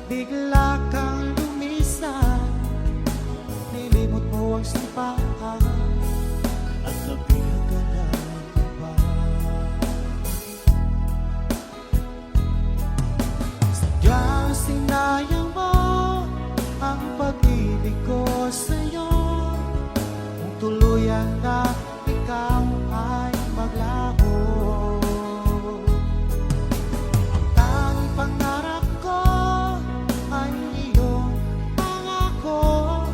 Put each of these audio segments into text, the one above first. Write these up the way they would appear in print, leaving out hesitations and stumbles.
bigla kang lumisan, nilimot mo ang sipahan at nabihan ka ng iba. Sadyang sinayang mo ang pag-ibig ko sa'yo, kung tuluyan na ikaw ay maglaho. Ang tanging pangarap ko ay iyong pangako,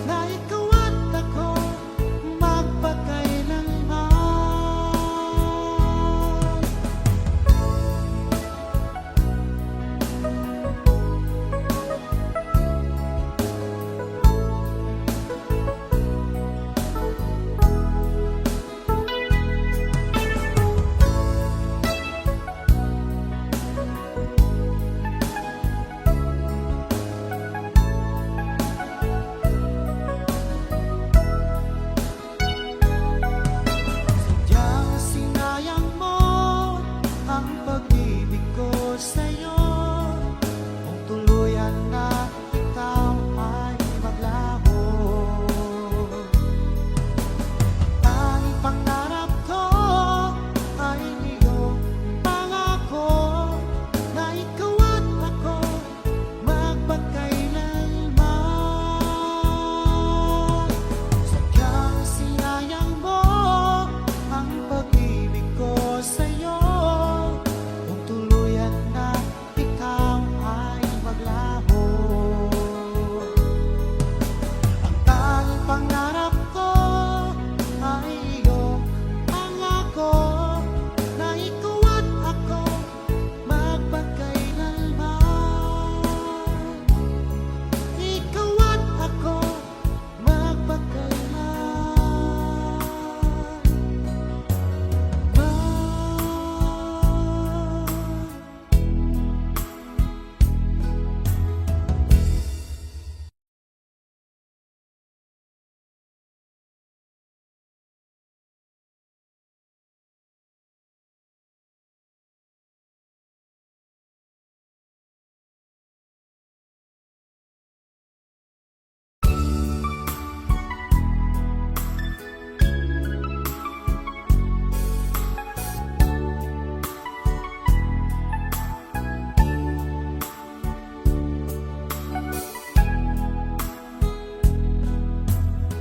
na ikaw at ako magpakailanman. Sadyang sinayang mo ang pag-ibig ko sa'yo, kung tuluyan na ikaw ay maglaho. Ang tanging pangarap ko ay iyong pangako, na ikaw at ako magpakailanman. Sadyang sinayang mo ang pag-ibig ko sa'yo, kung tuluyan na ikaw ay maglaho. Ang tanging pangarap ko ay iyong pangako, na ikaw at ako magpakailanman. Ikaw at ako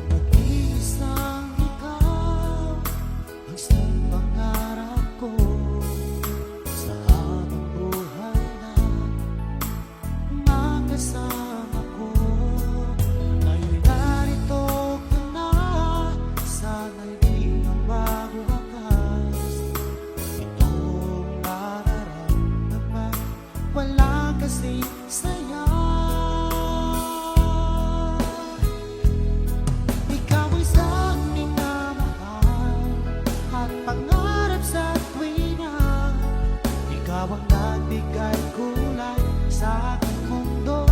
Mag-iisang ikaw ang isang pangarap ko sa habang buhay na makasama ko. Ngayon'y narito ka na, sana'y di na magwakas. Itong nararamdaman, wala kasing saya. Ikaw ay isang minamahal at pangarap sa tuwina. Ikaw ang nagbigay kulay sa aking mundo.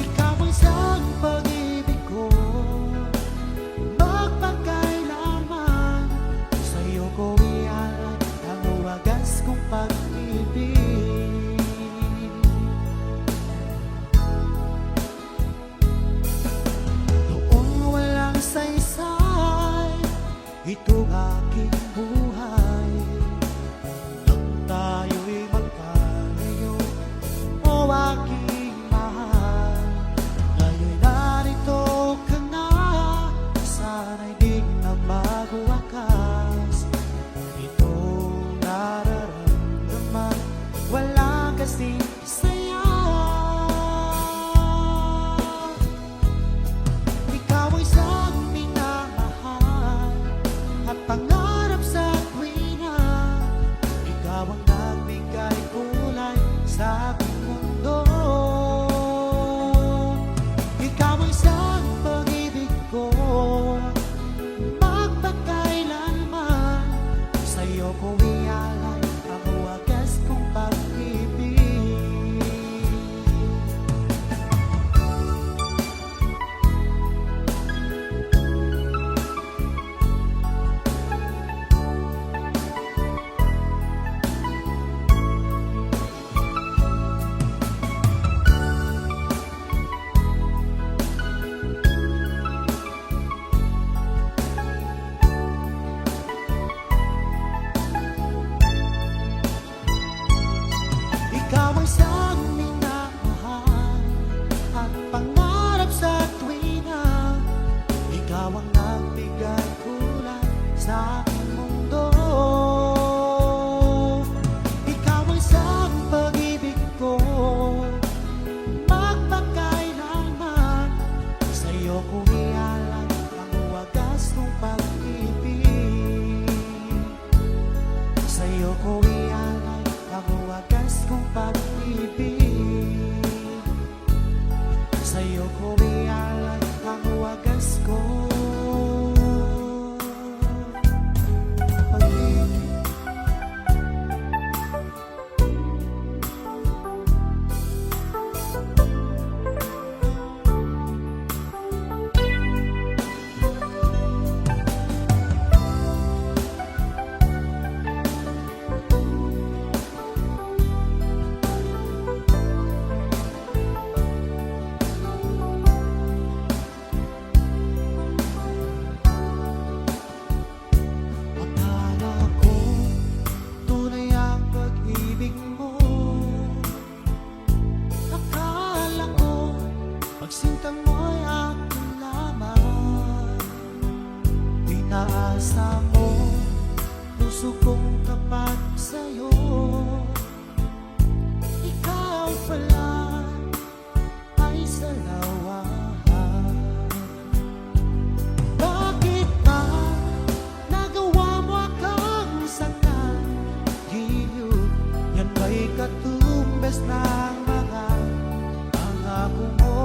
Ikaw ang isang pag-ibig ko, magpakailanman. Sa'yo ko ialay ang wagas kong pag-ibig. Noong walang saysay itong aking buhay, nang tayo'y magkalayo, o aking mahal. Ngayon'y narito ka na, sana'y di na magwakas. Itong nararamdaman, wala kasing saya. Ikaw ay isang minamahal at pangarap sa tuwina. Ikaw ang nagbigay kulay sa aking mundo. Ikaw ang isang pag-ibig ko, magpakailanman. Sa'yo ko ialay ang wagas kong pag-ibig. ko ialay ang wagas kong pag-ibig. Sa'yo ko ialay ang wagas kong pag-ibig. Akala ko tunay ang pag-ibig mo. Akala ko pagsinta mo'y akin lamang. Pinaasa mo puso kong tapat sa'yo. Ikaw pala ay salawahan. Bakit ba nagawa mo akang sakal? Giliw, yan ba'y katumbas ng mga pangako mo?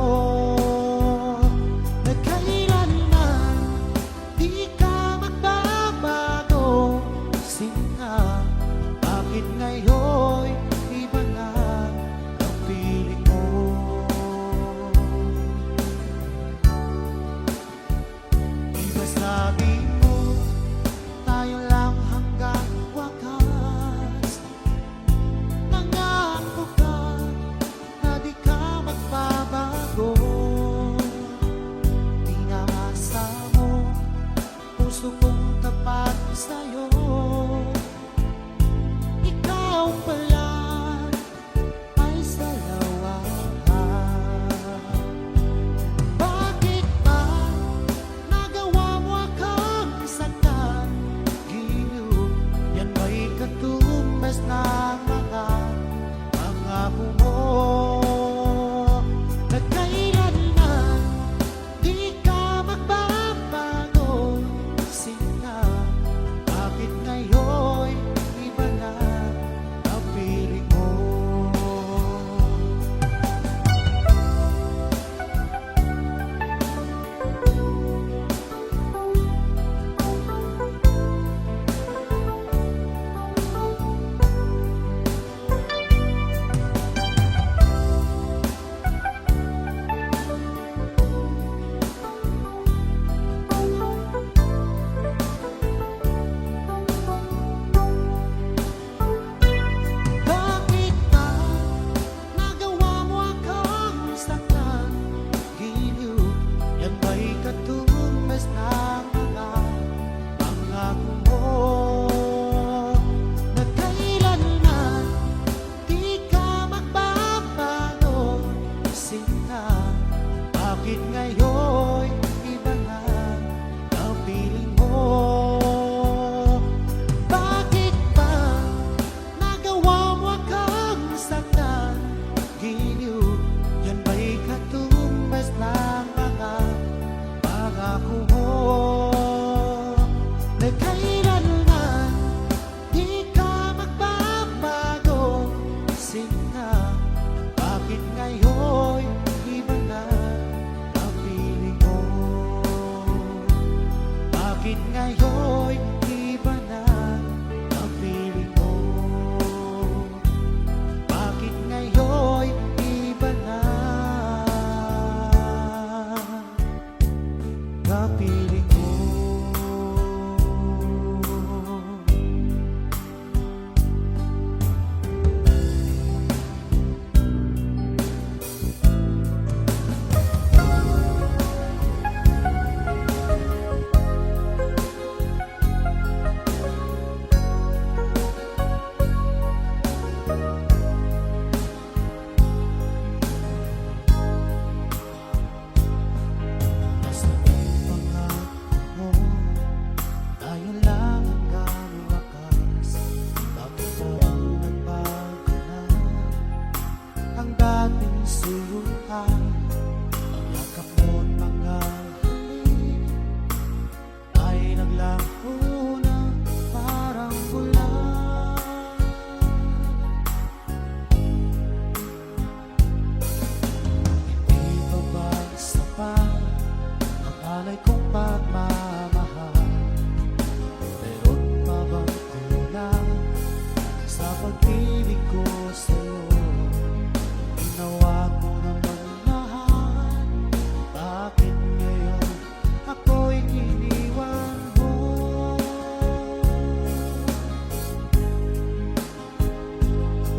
Na kailanman di ka magbabago. Sinta, bakit ngayon iba na ang piling mo? Iba sabi mo, tayo lang hanggang wakas. Nangako ka na di ka magbabago. Pinaasa mo puso kong tapat sa'yo. Ikaw pala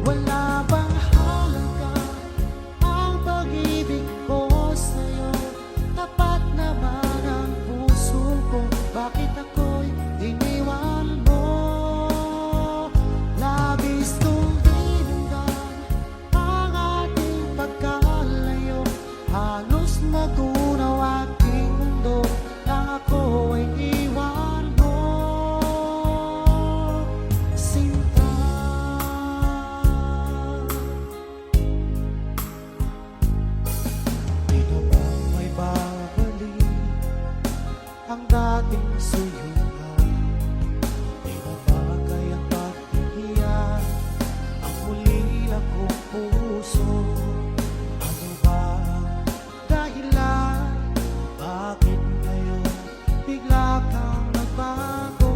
Wala bang halaga ang pag-ibig ko sa'yo? Tapat naman ang puso ko, bakit ako'y iniwan mo? Labis kong dinamdam ang ating pagkalayo, halos magunaw aking mundo nang ako ay iwan mo. Sinta, di na ba may babalik ang dating suyuan? Di na ba kayang pagbigyan ang ulila kong puso? Ano ba ang dahilan? Bakit ngayon bigla kang nagbago?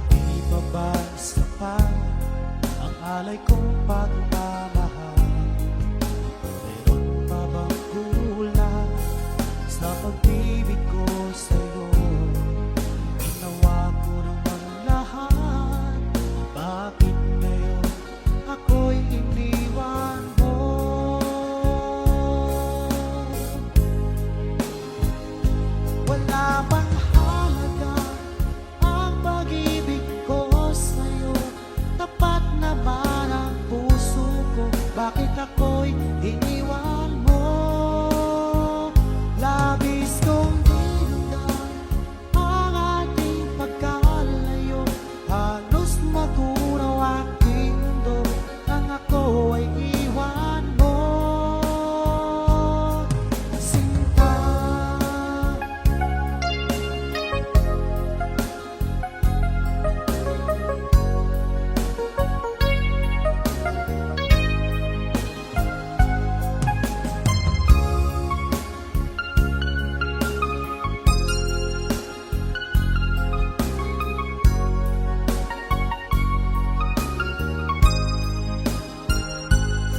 Hindi pa ba sapat ang alay kong pagmamahal? Meron pa bang kulang sa pag-ibig ko sa'yo? Ginawa ko naman lahat, bakit ngayon ako'y iniwan mo? Wala bang halaga ang pag-ibig ko sa'yo? Tapat naman ang puso ko, bakit ako'y iniwan mo? Labis kong dinamdam ang ating pagkalayo, halos magunaw aking mundo nang ako ay iwan mo. Sinta,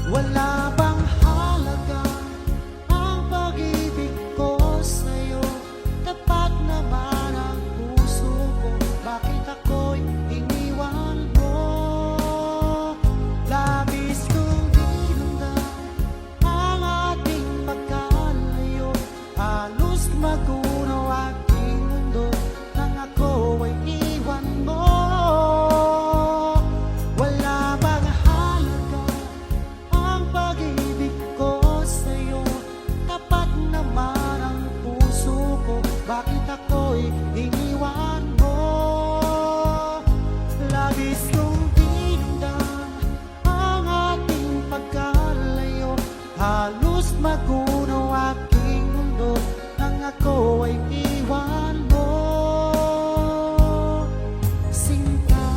wala bang halaga ang pag-ibig ko sa'yo? Tapat naman ang puso ko, bakit ako'y iniwan mo? Labis kong dinamdam ang ating pagkalayo, halos magunaw aking mundo nang ako ay iwan mo. Wala bang halaga ang pag-ibig ko sa'yo? Tapat naman ang puso ko, bakit ako'y iniwan mo? Labis kong dinamdam ang ating pagkalayo, halos magunaw aking mundo nang ako ay iwan mo. Sinta,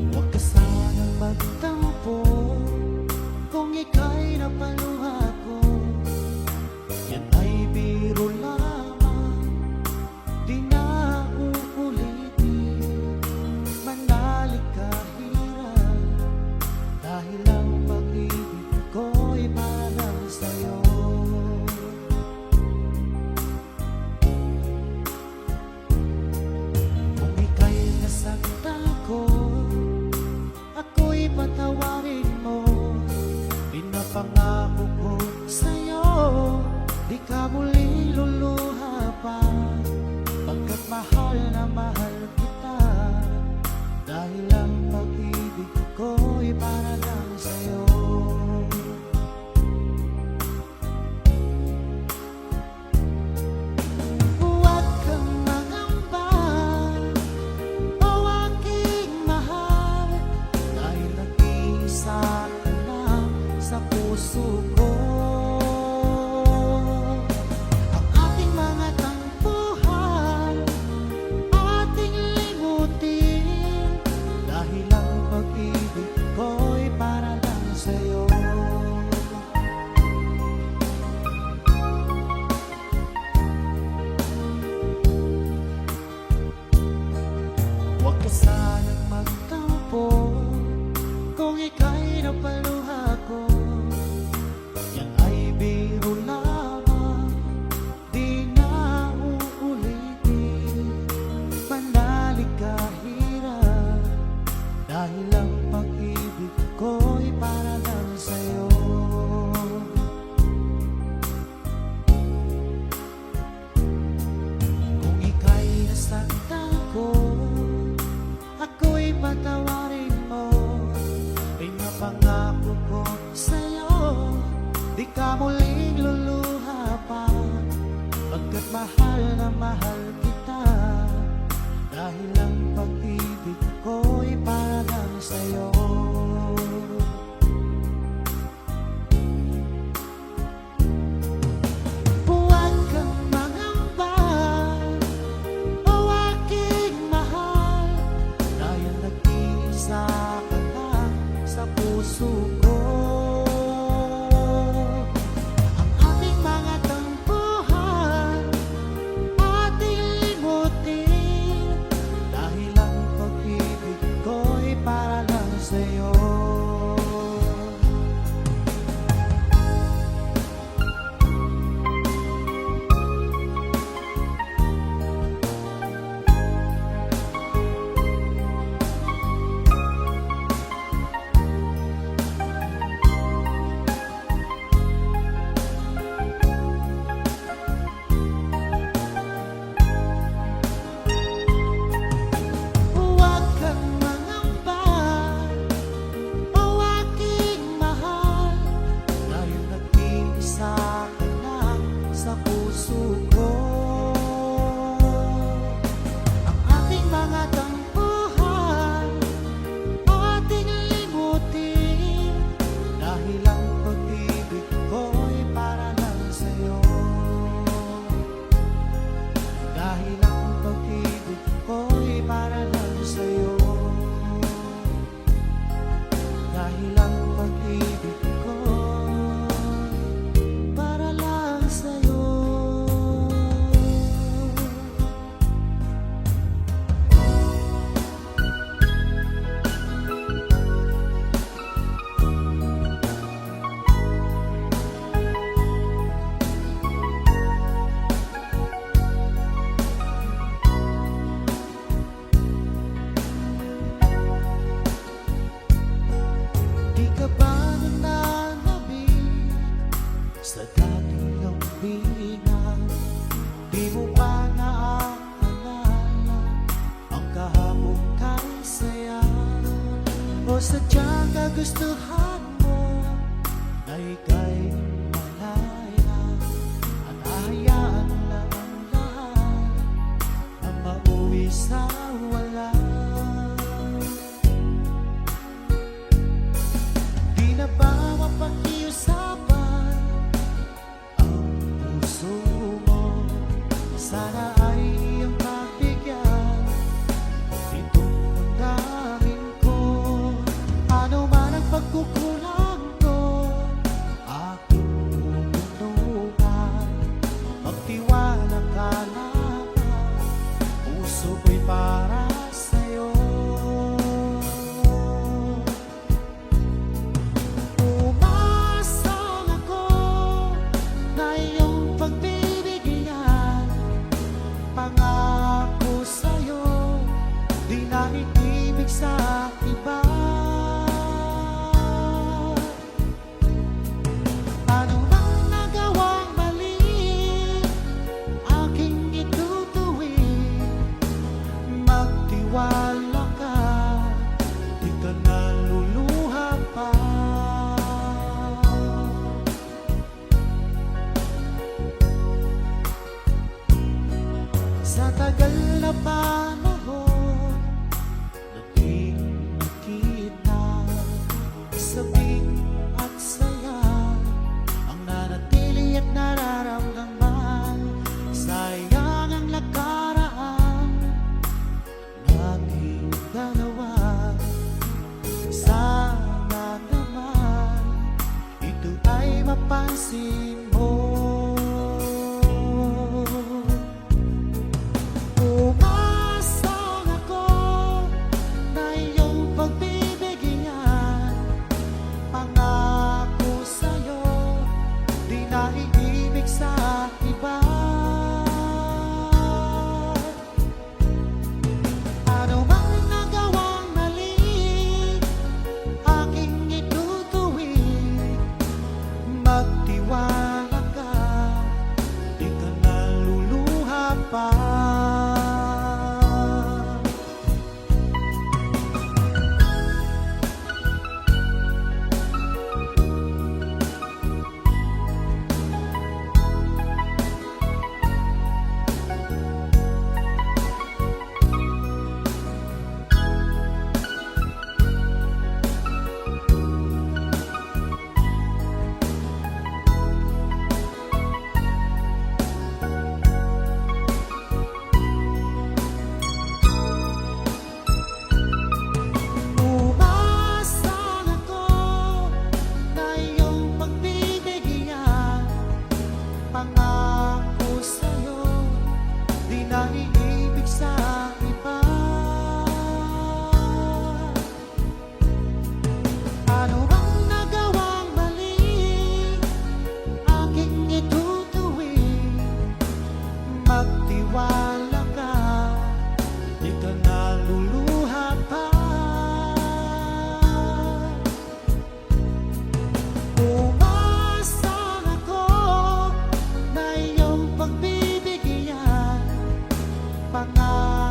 huwag ka sanang magtampo kung ika'y napaluha ko. Yan ay biro lamang, di na uulitin. Manalik ka hirap, dahil ang pag-ibig ko'y para sa'yo. Kung ika'y nasaktan ko, ako'y patawarin mo. Pinapangako ko sa'yo, di ka muli luluha pa, pagkat mahal na mahal kita, dahil ang pag-ibig ko'y para lang sa'yo. Huwag kang mangamba, o aking mahal, dahil nag-iisa ka lang sa puso ko. Ang ating mga tampo Sa tagal na panahon na di nakita, sabik at saya ang nanatili at nararamdaman. Sayang ang nakaraan nating dalawa. Sana naman ito ay mapansin mo. Umasang ako na iyong pagbibigyan. Pangako sa'yo, di na iibig sa iba. Ano mang nagawang mali, aking itutuwid. Magtiwala ka, di ka naluluha pa. Umasang ako na iyong pagbibigyan. Pangako sa'yo, di na iibig sa iba. Ano ang nagawang mali, aking itutuwid. Magtiwala ka, di ka naluluha pa. Umasang ako na iyong pagbibigyan. Pangako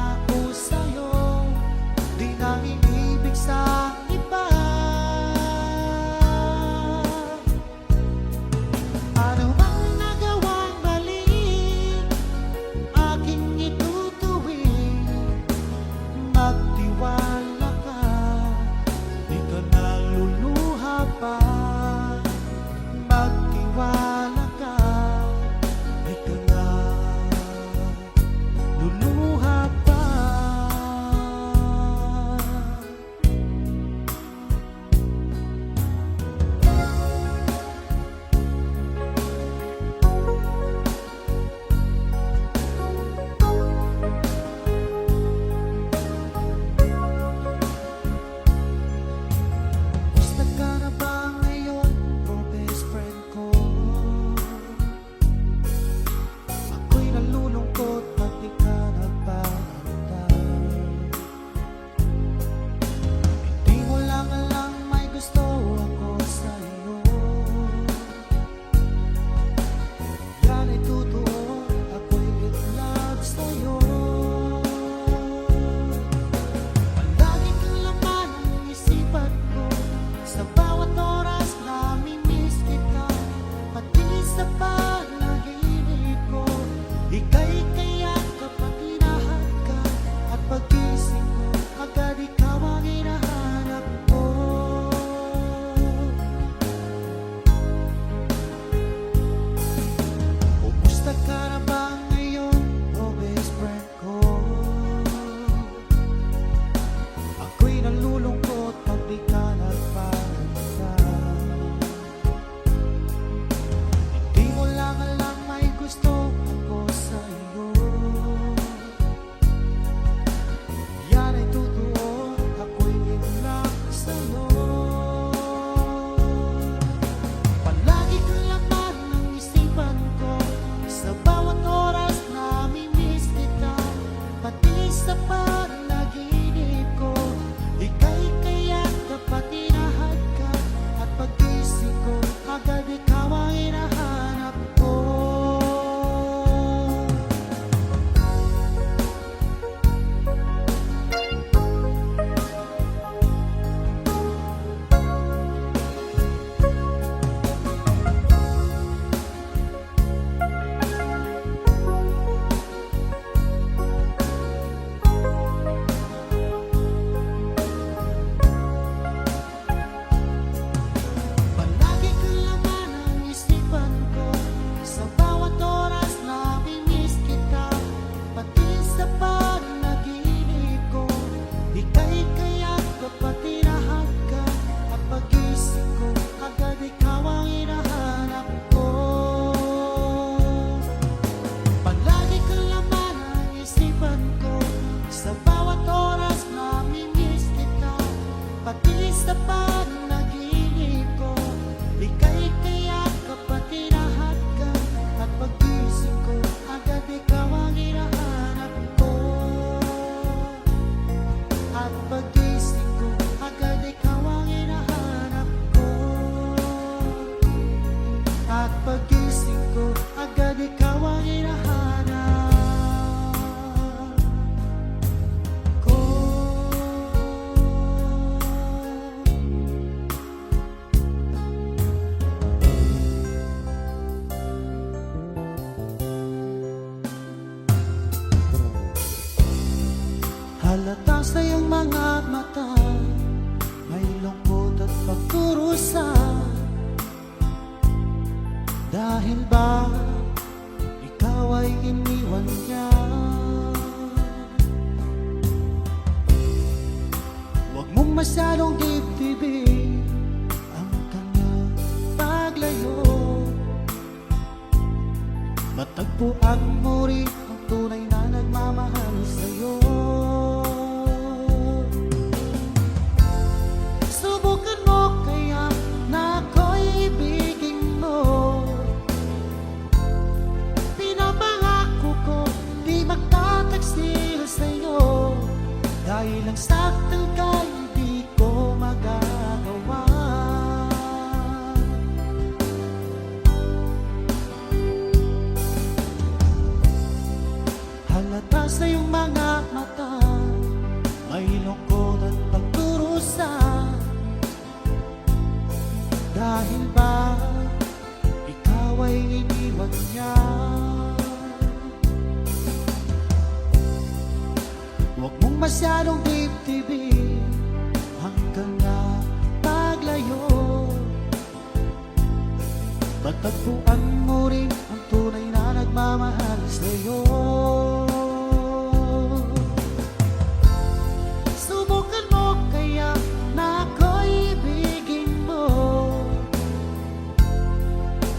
pagising ko, agad ikaw ang hinahanap ko. At pagising ko, agad ikaw ang hinahanap ko. At pagising ko, agad ikaw ang hinahanap ko. Halata sa iyong mga mata, may lungkot at pagkurusa. Dahil ba ikaw ay iniwan niya? Huwag mong masyadong dibdibin ang kanyang paglayo. Matagpuan mo rin ang tunay na nagmamahal sa'yo. Subukan mo kaya na ako'y ibigin mo. Pinapangako ko di magtataksil sa'yo. Dahil ang saktan ka hindi ko magagawa. Halata sa iyong mga mata, may lungkot at pagkurusa. Dahil ba ikaw ay iniwan niya? Huwag mong masyadong dibdibin hanggang na paglayo. Matagpuan mo rin ang tunay na nagmamahal sa'yo. Subukan mo kaya na ako'y ibigin mo.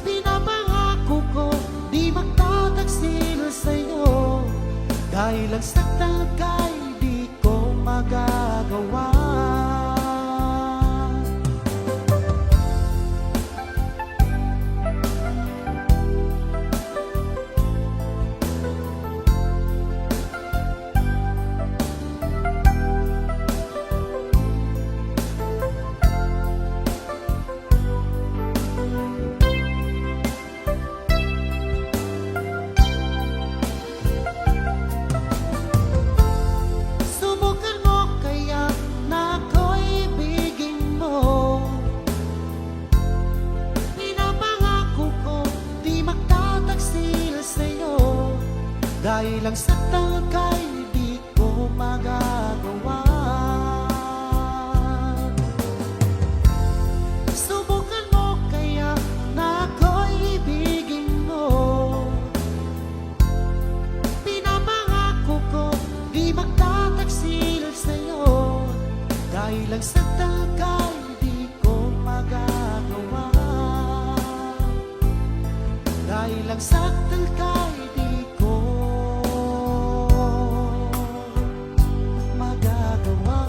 Pinapangako ko di magtataksil sa'yo. Dahil ang saktan ka'y di ko magagawa. Subukan mo kaya na ako'y ibigin mo. Pinapangako ko di magtataksil sa'yo. Dahil ang saktan ka'y di ko magagawa. Subukan mo kaya na ako'y ibigin mo. Pinapangako ko di magtataksil sa'yo. Dahil ang saktan ka'y di ko magagawa. Dahil ang saktan ka'y di ko magagawa.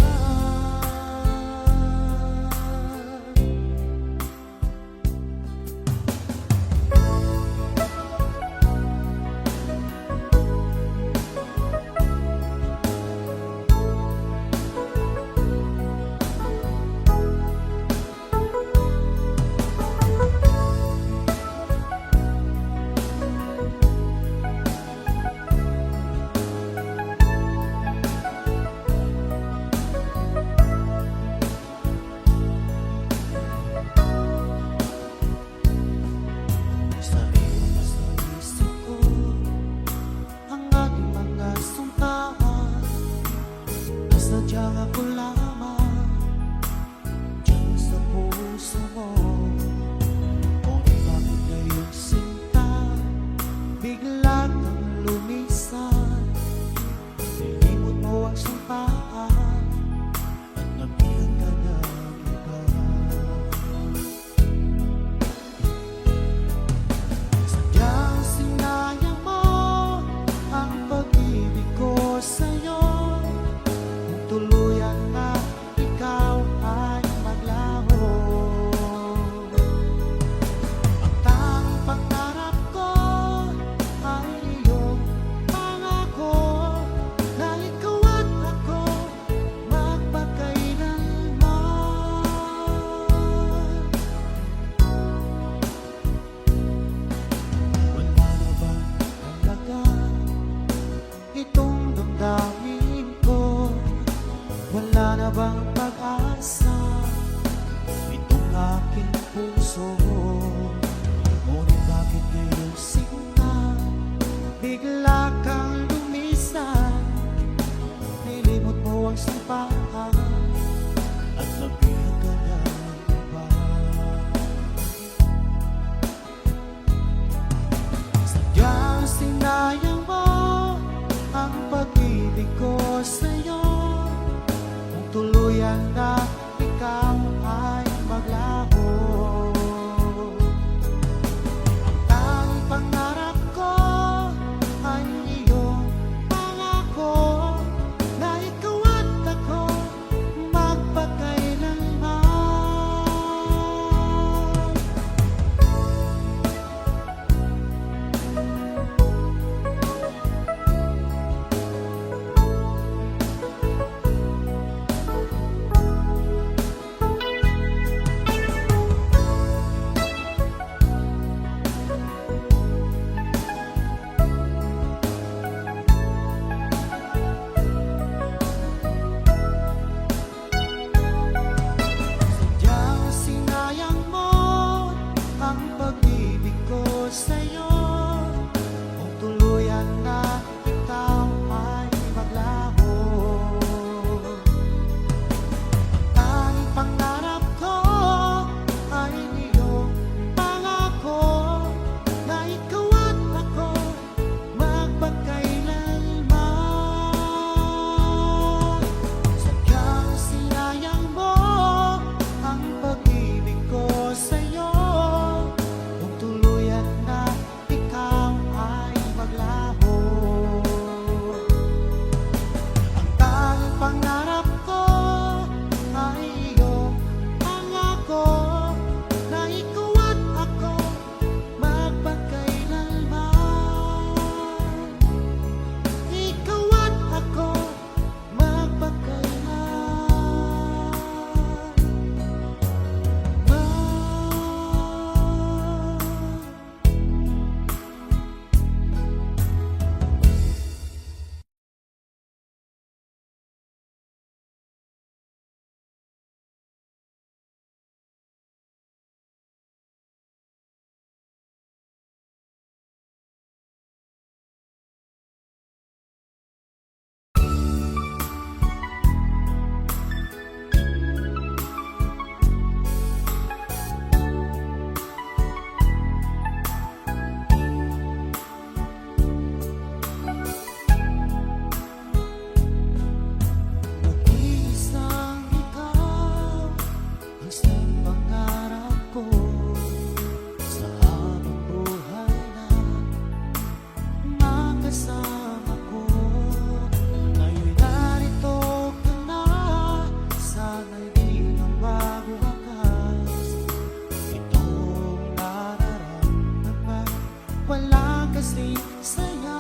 saya.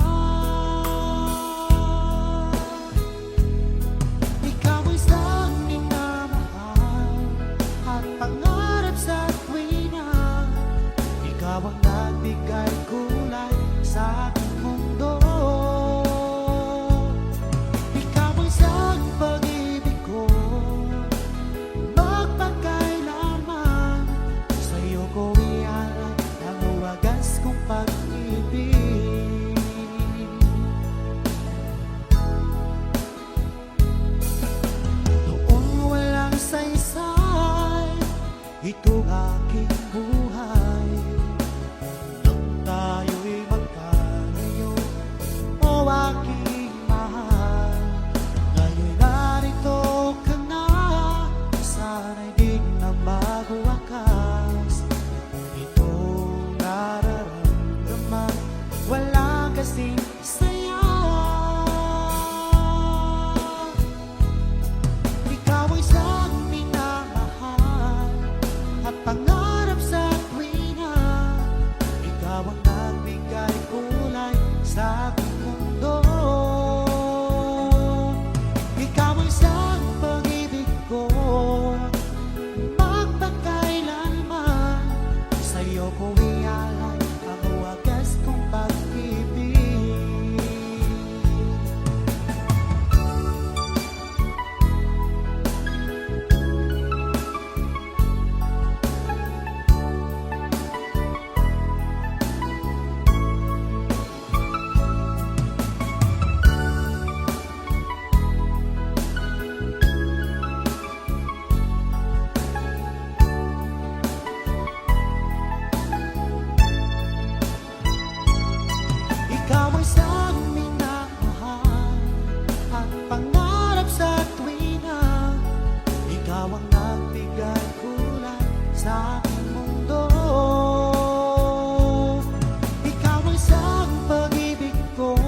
Ikaw ay isang minamahal at pangarap sa tuwina. Ikaw ang nagbigay kulay sa aking mundo. Ikaw ang isang pag-ibig ko, magpagkailanman. Sa'yo ko ialay ang wagas kong pag-ibig. Noong walang saysay itong aking buhay, nang tayo'y magkalayo, o aking mahal. Ngayon narito ka na, sana'y di na magwakas. Itong nararamdaman, wala kasing saya. Ikaw ay isang minamahal at pangarap sa tuwina. Ikaw ang nagbigay kulay sa aking mundo. Ikaw ang isang pag-ibig ko, magpagkailanman. Sa'yo ko ialay ang wagas kong pag-ibig. Ikaw ay isang minamahal at pangarap sa tuwina. Ikaw ang nagbigay kulay sa aking mundo. Ikaw ang isang pag-ibig ko,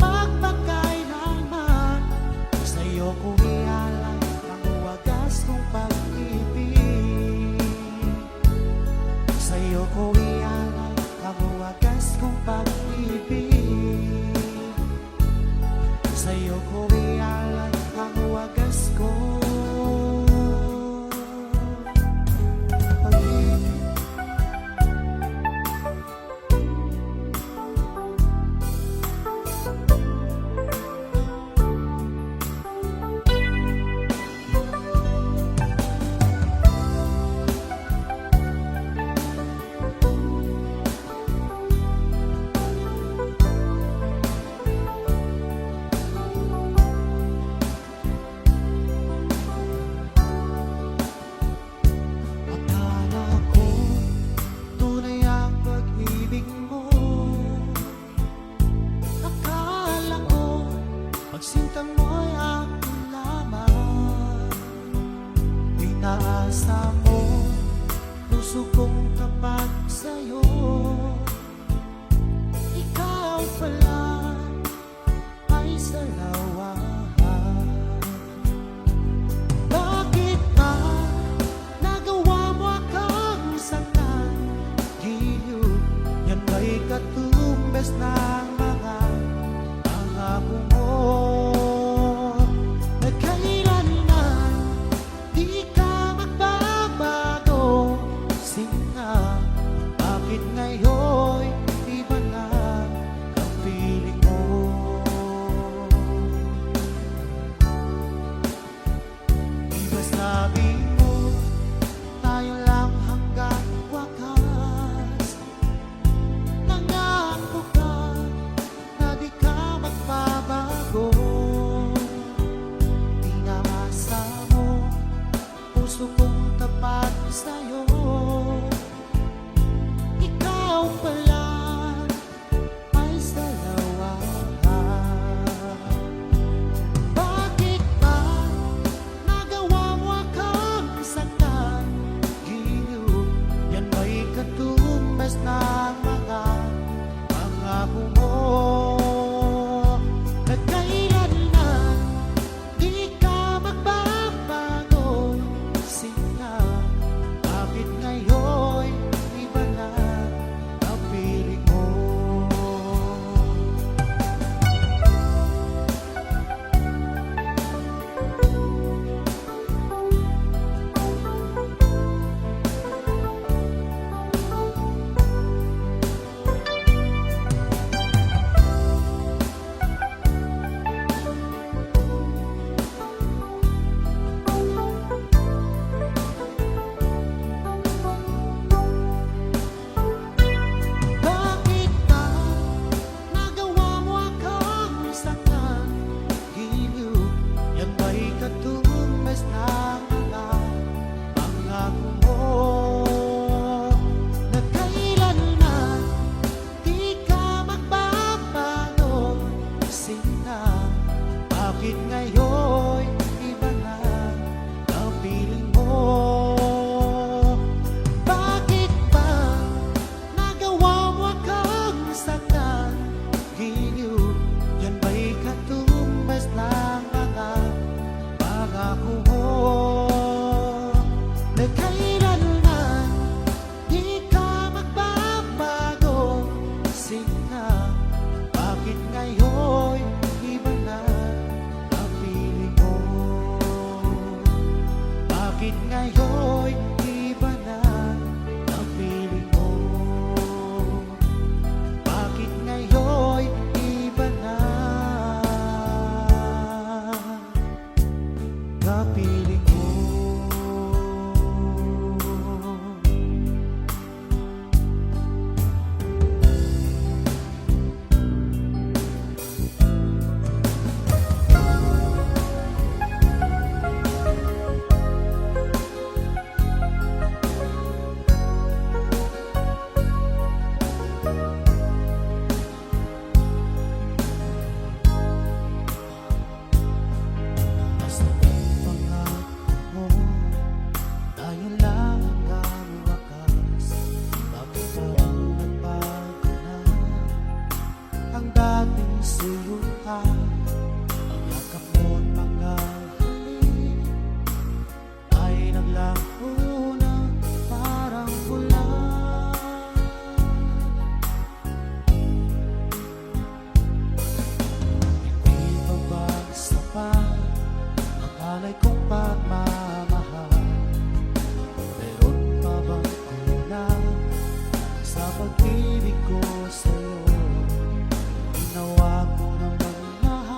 magpagkailanman. Sa'yo ko ialay ang wagas kong pag-ibig. Sa'yo ko ialay ang wagas kong pag-ibig. Sa'yo ko ialay ang wagas kong pag-ibig. Akala ko tunay ang pag-ibig mo. Akala ko pagsinta mo'y akin lamang. Pinaasa mo puso kong tapat sa'yo. Ikaw pala ay salawahan. Bakit ba nagawa mo akang saktan? Giliw, yan ba'y katumbas ng mga pangako mo? Na kailanman di ka magbabago. Sina, bakit ngayon iba na ang piling mo? Iba sabi mo, tayo lang hanggang wakas. Nangako ka suyuan, ang yakap mo't mga halik ay naglaho na parang bulan. Hindi pa ba sapat ang alay kong pagmamahal? Meron pa bang kulang sa pag-ibig ko sa'yo? Ginawa ko naman lahat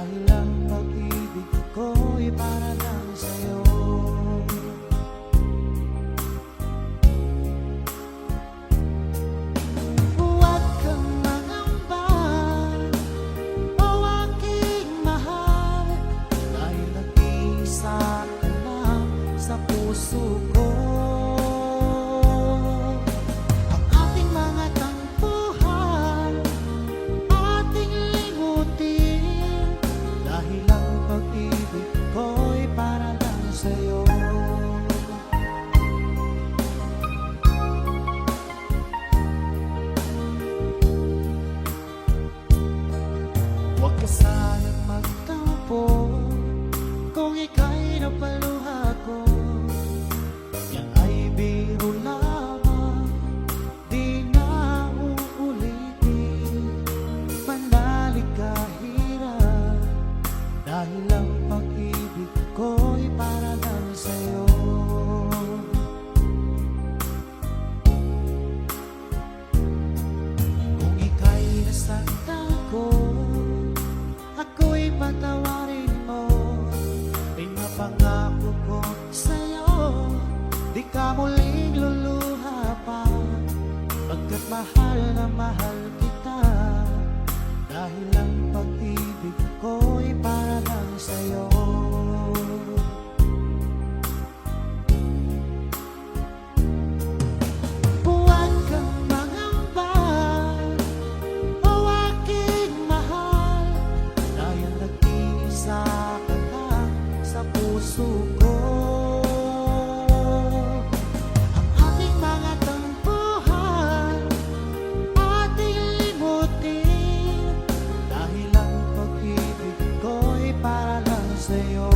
Dahil ang pag-ibig ko'y para lang sa'yo. Huwag kang mangamba, o aking mahal, dahil nag-iisa ka lang sa puso ko. Ang ating mga tampuhan, ating limutin, dahil ang pag-ibig ko'y para lang sa'yo. Huwag ka sanang magtampo kung ika'y napaluha ko. Yan ay biro lamang, di na uulitin. Manalik ka hirap, dahil ang pag-ibig ko'y para lang sa'yo. Kung ika'y nasaktan ko, ako'y patawarin mo. Pinapangako ko sa'yo, di ka muling luluha pa. Pagkat mahal na mahal kita, dahil ang pag-ibig ko'y para lang sa'yo. Huwag kang mangamba, o aking mahal, dahil nag-iisa ka lang sa puso ko. Ang ating mga tampuhan, ating limutin, dahil ang pag-ibig ko'y para lang sa'yo.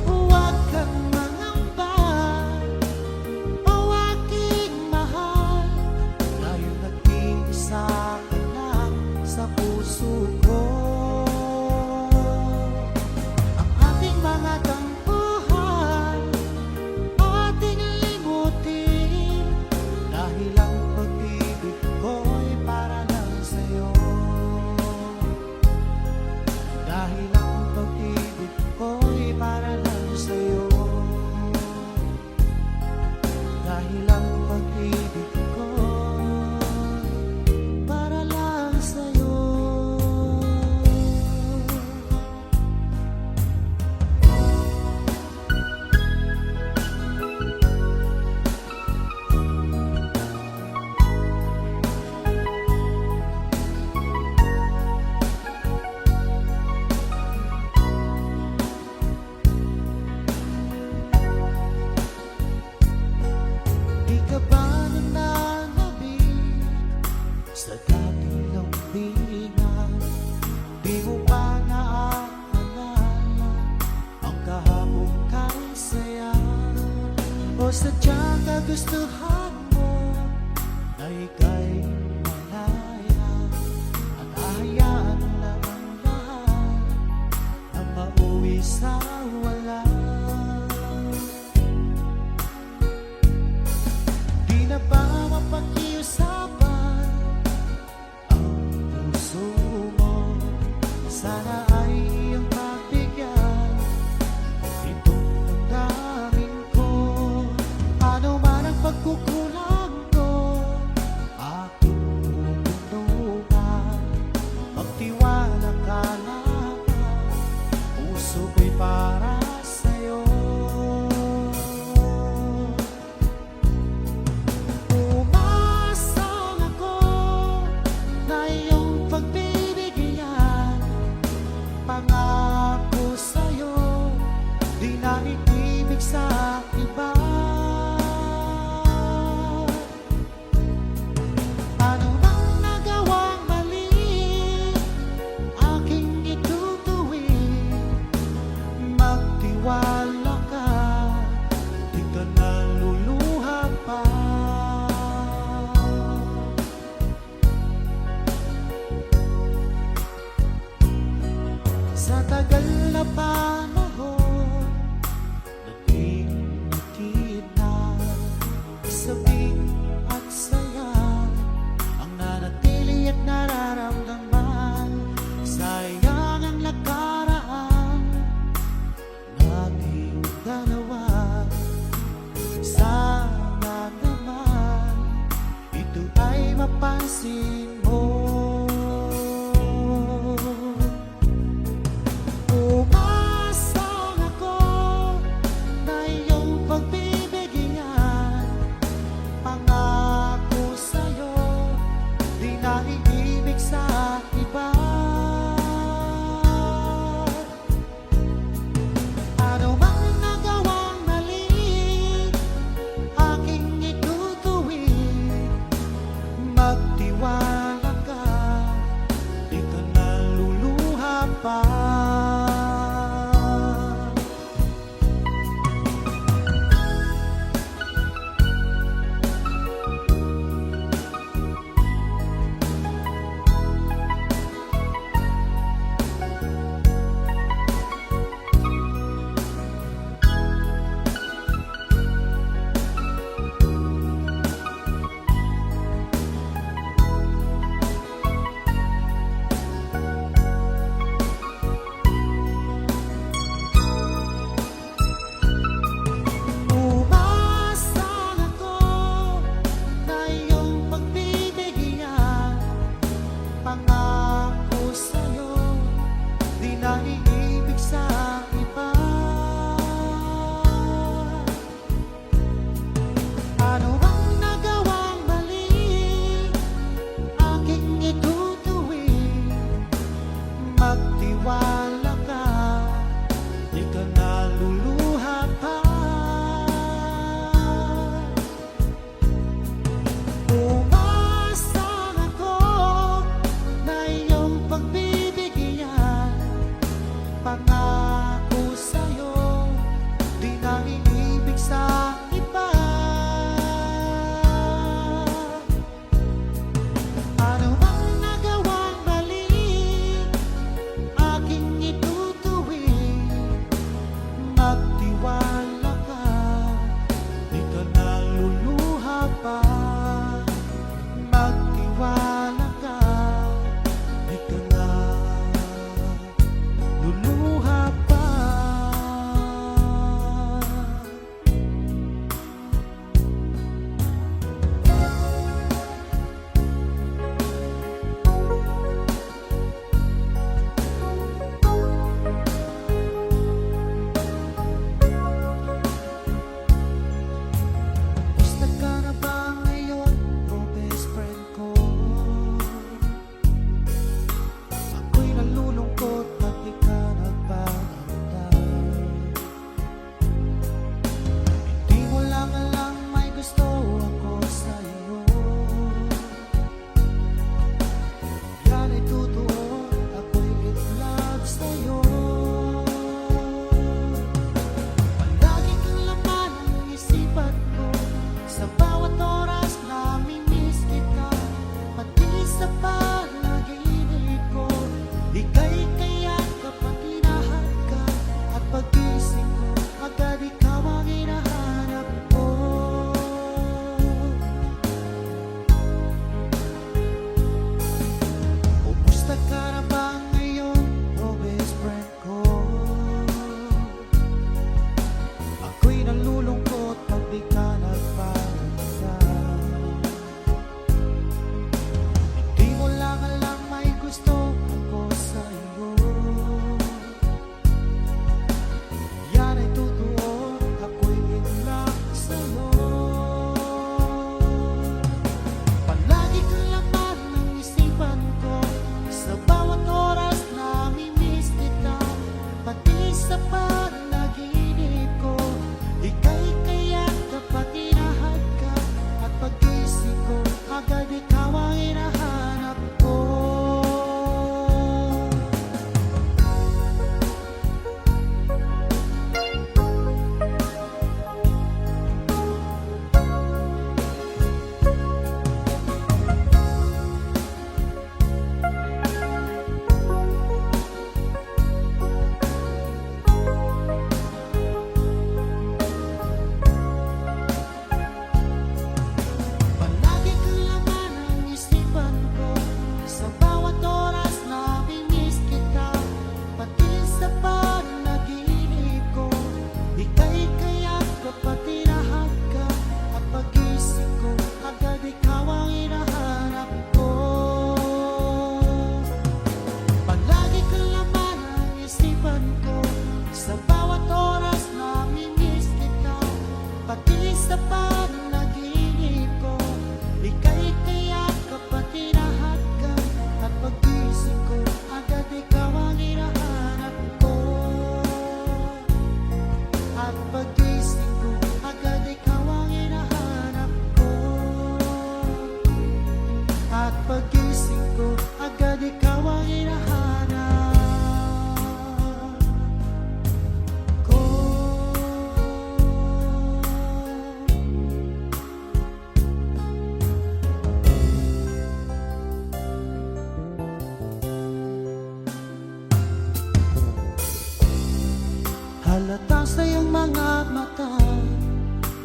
Huwag kang mangamba, o aking mahal, dahil nag-iisa ka lang sa puso ko. Ang ating mga tampuhan, ating limutin, dahil ang pag-ibig ko'y para lang sa'yo. Dahil ang pag-ibig ko'y para lang sa'yo. Dahil ang pag-ibig ko'y para lang sa'yo. Di ka ba nananabik sa dating lambingan? Di mo ba naaalala ang kahapong kay saya? O sadyang kagustuhan mo na ika'y malaya, at ahayaan lang ang lahat na mauwi sa wala? Di na ba mapakiusapan ang puso mo? Sana ay iyong pagbigyan itong damdamin ko. Ano man ang pagkukulang ko, aking tutulungan. Magtiwala ka lang, puso ko'y para sa'yo. Umasang ako na iyong pagbibigyan. Pangako sa'yo, di na iibig sa iba. Ano bang nagawang mali, aking itutuwid. pangako sa'yo, di na iibig sa iba. Ano ang nagawang mali, aking itutuwid. Magtiwala ka, di ka naluluha pa. Magtiwala ka, di ka naluluha pa. Gusto ka na ba ngayon, oh best friend ko? Ako'y nalulungkot at di ka nagparamdam. Hindi mo lang alam may gusto ako sa iyo. Yan ay totoo, ako'y in love sa'yo. Palagi kang laman ng isipan ko, sa bawat oras namimiss kita, pati sa panaginip ko. Ika'y kaya kapag hinahanap ka, at pag-isip ko, agad ikaw ang hinahanap ko. Kumusta ka na ba ngayon, oh best friend ko? Ako'y nalulungkot pag di ka nagparamdam. Hindi mo lang alam may gusto ako sa iyo. Yan ay totoo, ako'y in love sa'yo. Palagi kang laman ng isipan ko, sa bawat oras namimiss kita, pati sa panaginip ko. Ika'y kaya kapag hinahanap ka, at pag-isip ko, agad ikaw ang hinahanap ko. Palagi kang laman ng isipan ko, sa bawat oras namimiss kita, pati sa panaginip ko. Ika'y kaya kapag hinahanap ka, at pag-isip ko, agad ikaw ang hinahanap ko. Palagi kang laman ng isipan ko, sa bawat oras namimiss kita, pati sa panaginip ko. Ika'y kaya kapag hinahanap ka, at pag-isip ko, agad ikaw ang hinahanap ko. At pag-isip ko, agad ikaw ang hinahanap ko. At pag-isip ko, agad ikaw ang hinahanap ko. Halata sa iyong mga mata,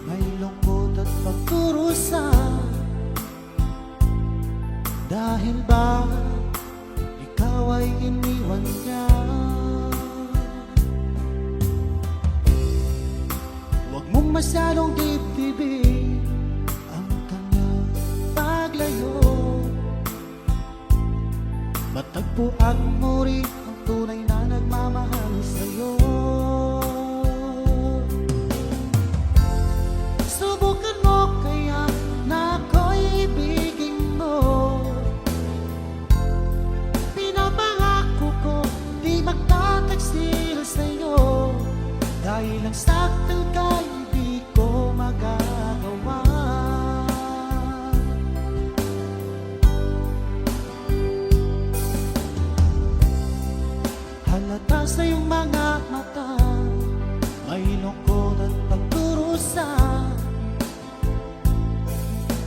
may lungkot at pagkurusa. Dahil ba ikaw ay iniwan niya? Huwag mong masyadong dibdibin ang kanyang paglayo. Matagpuan mo rin ang tunay na nagmamahal sa'yo. Subukan mo kaya na ako'y ibigin mo. Pinapangako ko di magtataksil sa'yo, dahil ang saktan ka'y di ko magagawa. Halata sa iyong mga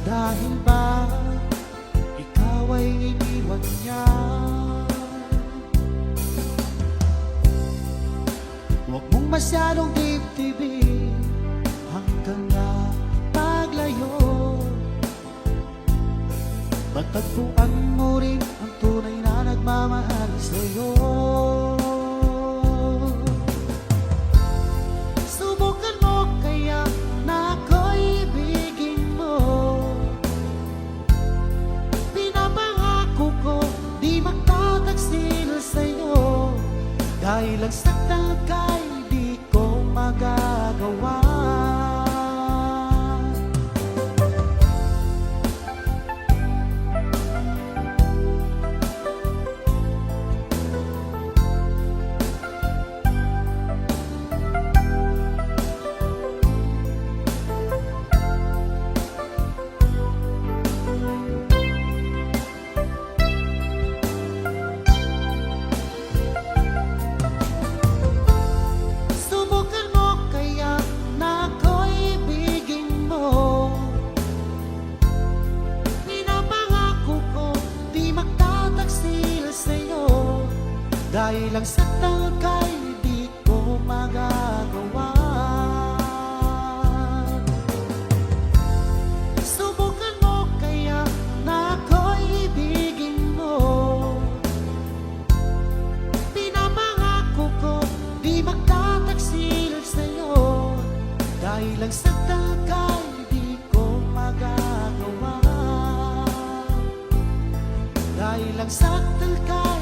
Dahil ba ikaw ay iniwan niya? Huwag mong masyadong dibdibin hanggang na paglayo. Matagpuan mo rin ang tunay na nagmamahal sa'yo. Subukan mo kaya na ako'y ibigin mo. Pinapangako ko di magtataksil sa'yo. Dahil ang saktan ka'y di ko magagawa. Dahil ang saktan ka'y di ko magagawa. Subukan mo kaya na ako'y ibigin mo. Pinapangako ko di magtataksil sa'yo. Dahil ang saktan ka'y di ko magagawa. Dahil ang saktan ka'y